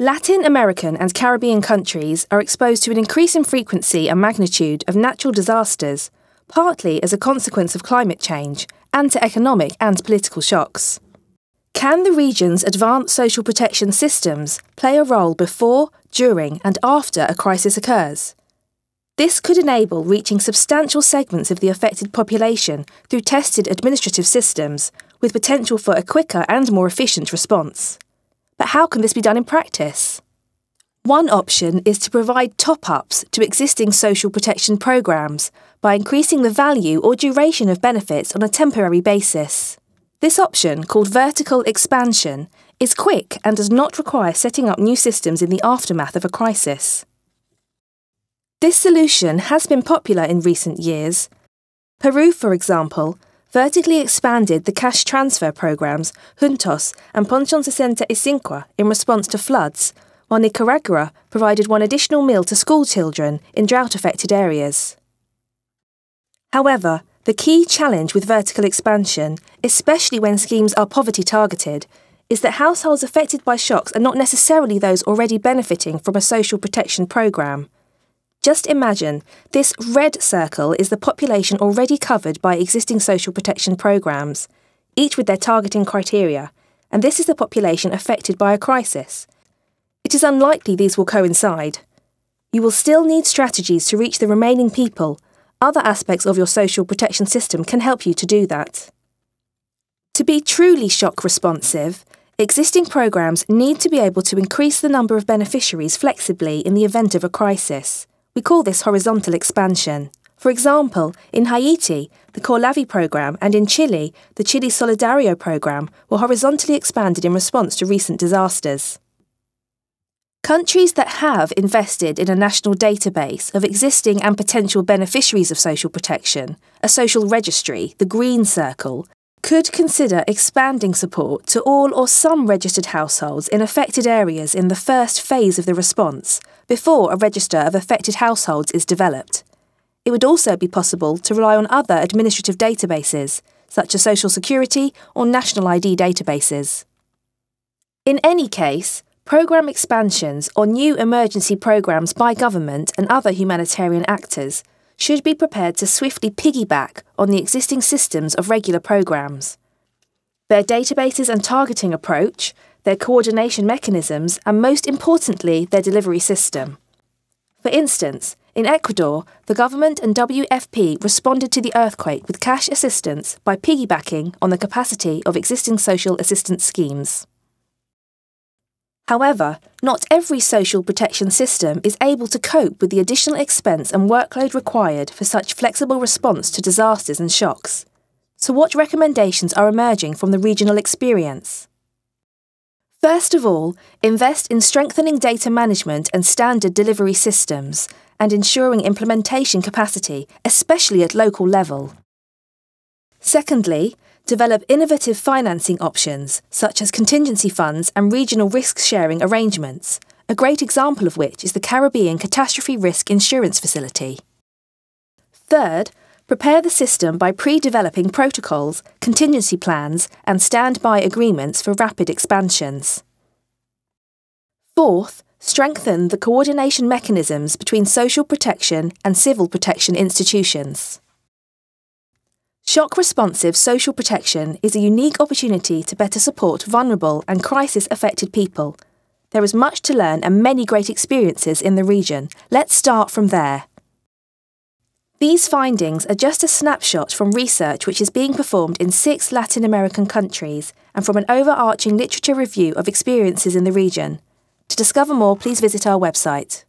Latin American and Caribbean countries are exposed to an increasing frequency and magnitude of natural disasters, partly as a consequence of climate change and to economic and political shocks. Can the region's advanced social protection systems play a role before, during and after a crisis occurs? This could enable reaching substantial segments of the affected population through tested administrative systems, with potential for a quicker and more efficient response. But how can this be done in practice? One option is to provide top-ups to existing social protection programmes by increasing the value or duration of benefits on a temporary basis. This option, called vertical expansion, is quick and does not require setting up new systems in the aftermath of a crisis. This solution has been popular in recent years. Peru, for example, vertically expanded the cash transfer programs Juntos and Pensión 65 in response to floods, while Nicaragua provided one additional meal to school children in drought-affected areas. However, the key challenge with vertical expansion, especially when schemes are poverty-targeted, is that households affected by shocks are not necessarily those already benefiting from a social protection programme. Just imagine, this red circle is the population already covered by existing social protection programmes, each with their targeting criteria, and this is the population affected by a crisis. It is unlikely these will coincide. You will still need strategies to reach the remaining people. Other aspects of your social protection system can help you to do that. To be truly shock responsive, existing programmes need to be able to increase the number of beneficiaries flexibly in the event of a crisis. We call this horizontal expansion. For example, in Haiti, the Corlavi programme, and in Chile, the Chile Solidario programme were horizontally expanded in response to recent disasters. Countries that have invested in a national database of existing and potential beneficiaries of social protection, a social registry, the green circle, could consider expanding support to all or some registered households in affected areas in the first phase of the response, before a register of affected households is developed. It would also be possible to rely on other administrative databases, such as Social Security or National ID databases. In any case, programme expansions or new emergency programmes by government and other humanitarian actors should be prepared to swiftly piggyback on the existing systems of regular programmes. Their databases and targeting approach, their coordination mechanisms, and most importantly, their delivery system. For instance, in Ecuador, the government and WFP responded to the earthquake with cash assistance by piggybacking on the capacity of existing social assistance schemes. However, not every social protection system is able to cope with the additional expense and workload required for such flexible response to disasters and shocks. So what recommendations are emerging from the regional experience? First of all, invest in strengthening data management and standard delivery systems, and ensuring implementation capacity, especially at local level. Secondly, develop innovative financing options, such as contingency funds and regional risk-sharing arrangements, a great example of which is the Caribbean Catastrophe Risk Insurance Facility. Third, prepare the system by pre-developing protocols, contingency plans, and standby agreements for rapid expansions. Fourth, strengthen the coordination mechanisms between social protection and civil protection institutions. Shock-responsive social protection is a unique opportunity to better support vulnerable and crisis-affected people. There is much to learn and many great experiences in the region. Let's start from there. These findings are just a snapshot from research which is being performed in 6 Latin American countries and from an overarching literature review of experiences in the region. To discover more, please visit our website.